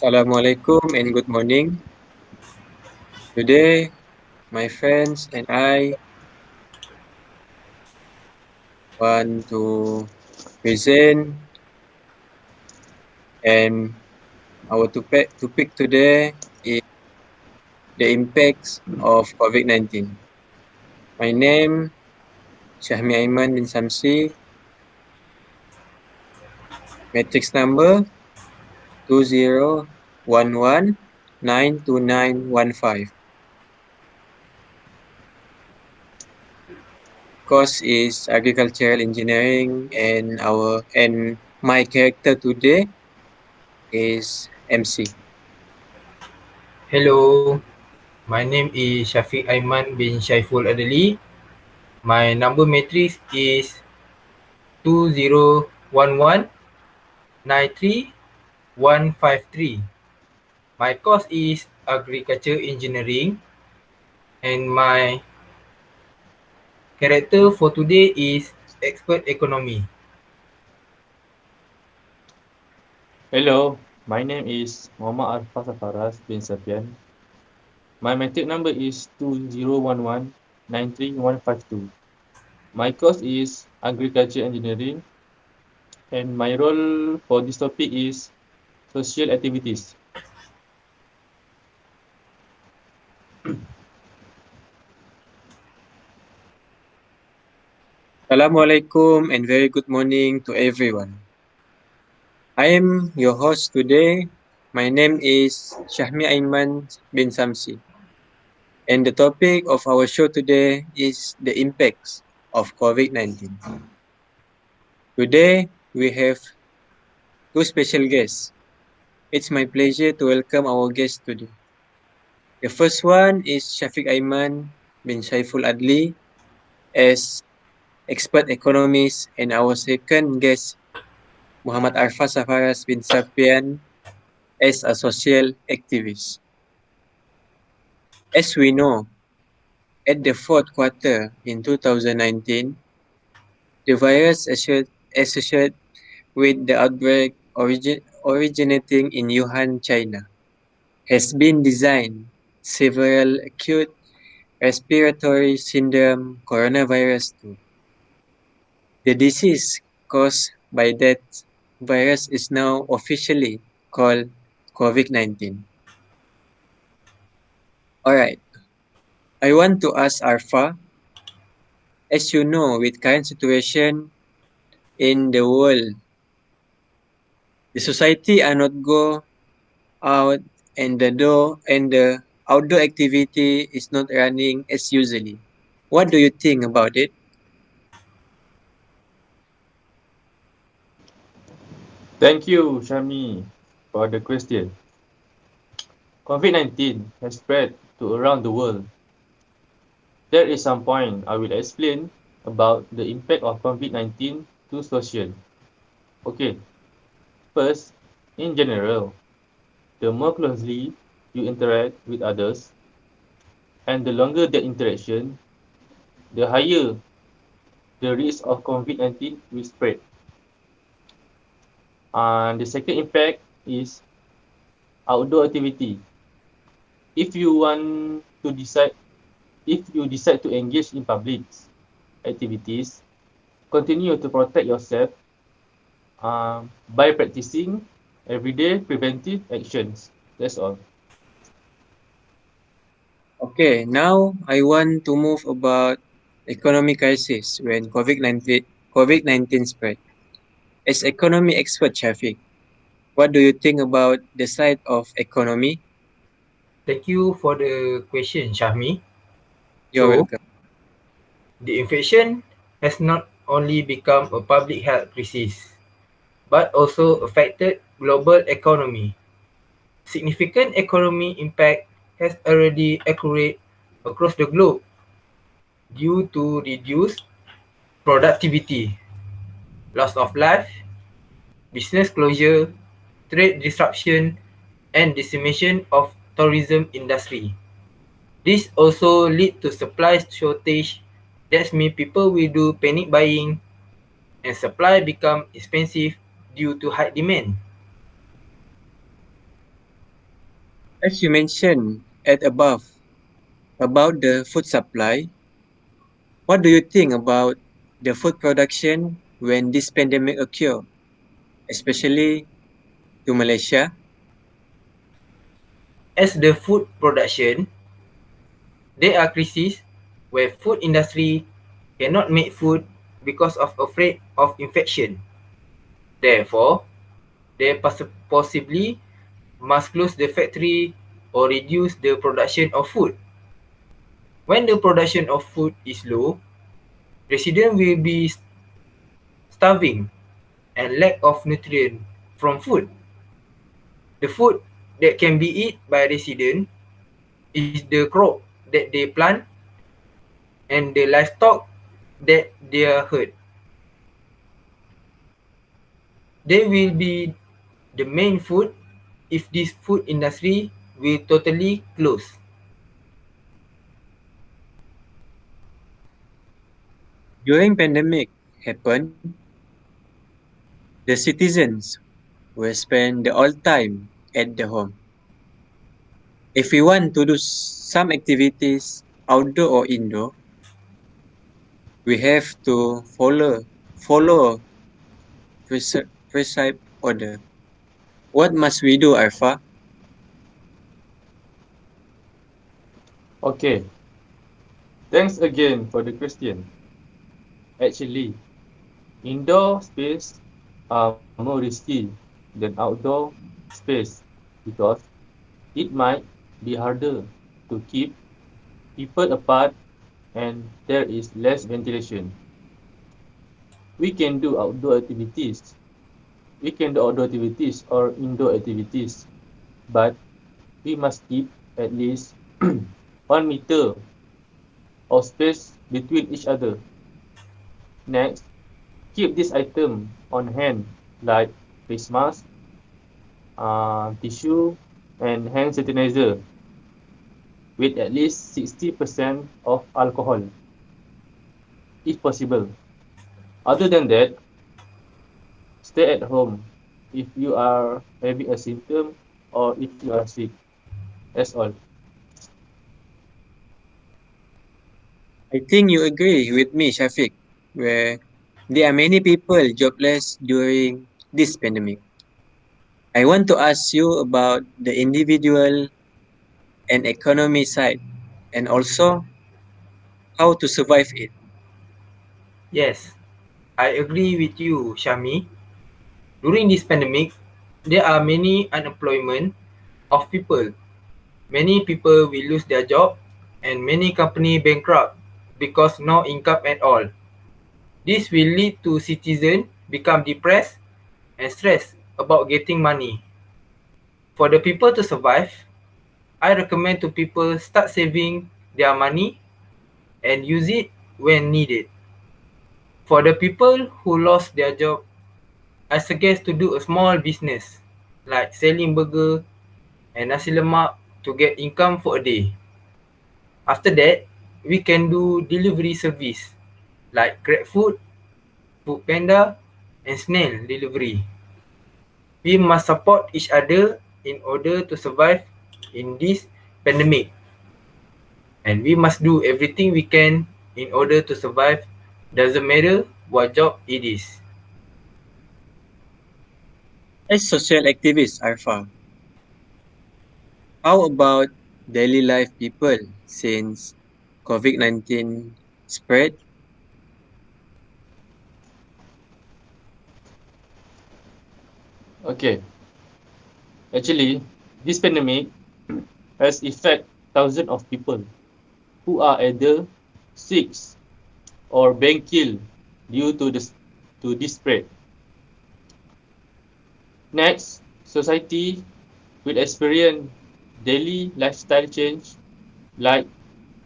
Assalamualaikum and good morning. Today, my friends and I want to present and our topic today is the impacts of COVID-19. My name Syahmi Aiman bin Samsi, matrix number 2011929915. Course is agricultural engineering and my character today is MC. Hello, my name is Shafiq Aiman bin Shaiful Adeli. My number matrix is 201193153. My course is agriculture engineering and my character for today is expert economy. Hello, my name is Muhammad Arfaz Safaras bin Sapian. My matric number is 2011935152. My course is agriculture engineering and my role for this topic is social activities. Assalamualaikum and very good morning to everyone. I am your host today. My name is Syahmi Aiman bin Samsi. And the topic of our show today is the impacts of COVID-19. Today, we have two special guests. It's my pleasure to welcome our guests today. The first one is Shafiq Aiman bin Shaiful Adli as expert economist, and our second guest, Muhammad Arfaz Safaras bin Sapian, as a social activist. As we know, at the fourth quarter in 2019, the virus associated with the outbreak originating in Wuhan, China, has been designed several acute respiratory syndrome coronavirus 2. The disease caused by that virus is now officially called COVID-19. Alright, I want to ask Arfa, as you know, with current situation in the world, the society are not go out and the outdoor activity is not running as usually. What do you think about it? Thank you, Shami, for the question. COVID-19 has spread to around the world. There is some point I will explain about the impact of COVID-19 to social. Okay, first, in general, the more closely you interact with others and the longer the interaction, the higher the risk of COVID-19 will spread. And the second impact is outdoor activity. If you want to decide, if you decide to engage in public activities, continue to protect yourself by practicing everyday preventive actions. That's all. Okay, now I want to move about economic crisis when COVID-19 spread. As economy expert Shafiq, what do you think about the side of economy? Thank you for the question, Shahmi. You're So, welcome. the infection has not only become a public health crisis, but also affected global economy. Significant economic impact has already occurred across the globe due to reduced productivity, loss of life, business closure, trade disruption, and decimation of tourism industry. This also lead to supply shortage. That means people will do panic buying and supply become expensive due to high demand. As you mentioned at above about the food supply, what do you think about the food production when this pandemic occurred, especially to Malaysia? As the food production, there are crises where food industry cannot make food because of afraid of infection. Therefore, they possibly must close the factory or reduce the production of food. When the production of food is low, residents will be starving and lack of nutrient from food. The food that can be eaten by residents is the crop that they plant and the livestock that they herd. They will be the main food if this food industry will totally close. During pandemic happened, the citizens will spend the all time at the home. If we want to do some activities outdoor or indoor, we have to follow prescribed order. What must we do, Arfa? Okay, thanks again for the question. Actually, indoor space are more risky than outdoor space because it might be harder to keep people apart and there is less ventilation. We can do outdoor activities. We can do outdoor activities or indoor activities, but we must keep at least 1 meter of space between each other. Next, keep this item on hand like face mask, tissue, and hand sanitizer with at least 60% of alcohol, if possible. Other than that, stay at home if you are having a symptom or if you are sick. That's all. I think you agree with me, Shafiq, where there are many people jobless during this pandemic. I want to ask you about the individual and economy side and also how to survive it. Yes, I agree with you, Shami. During this pandemic, there are many unemployment of people. Many people will lose their job and many company bankrupt because no income at all. This will lead to citizens become depressed and stressed about getting money. For the people to survive, I recommend to people start saving their money and use it when needed. For the people who lost their job, I suggest to do a small business like selling burger and nasi lemak to get income for a day. After that, we can do delivery service like GrabFood, Foodpanda, and Snail delivery. We must support each other in order to survive in this pandemic. And we must do everything we can in order to survive. Doesn't matter what job it is. As social activists, Arfa, how about daily life people since COVID-19 spread? Okay, actually, this pandemic has affected thousands of people who are either sick or being killed due to this spread. Next, society will experience daily lifestyle change, like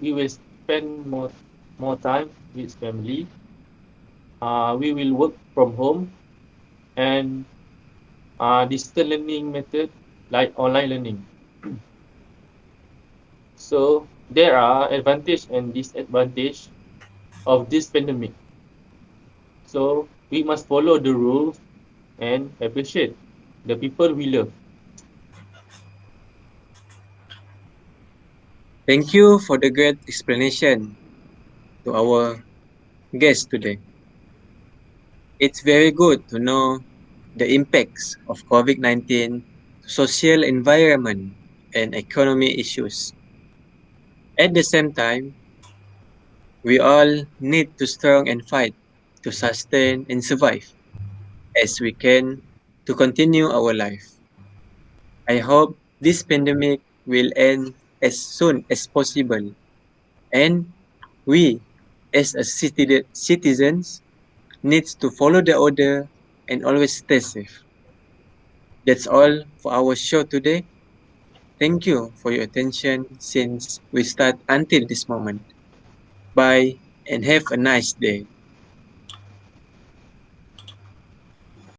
we will spend more time with family. We will work from home and distance learning method like online learning. So there are advantage and disadvantage of this pandemic. So we must follow the rules and appreciate the people we love. Thank you for the great explanation to our guest today. It's very good to know the impacts of COVID-19 to social environment and economy issues. At the same time, we all need to strong and fight to sustain and survive as we can to continue our life. I hope this pandemic will end as soon as possible and we as a citizens needs to follow the order and always stay safe. That's all for our show today. Thank you for your attention since we start until this moment. Bye and have a nice day.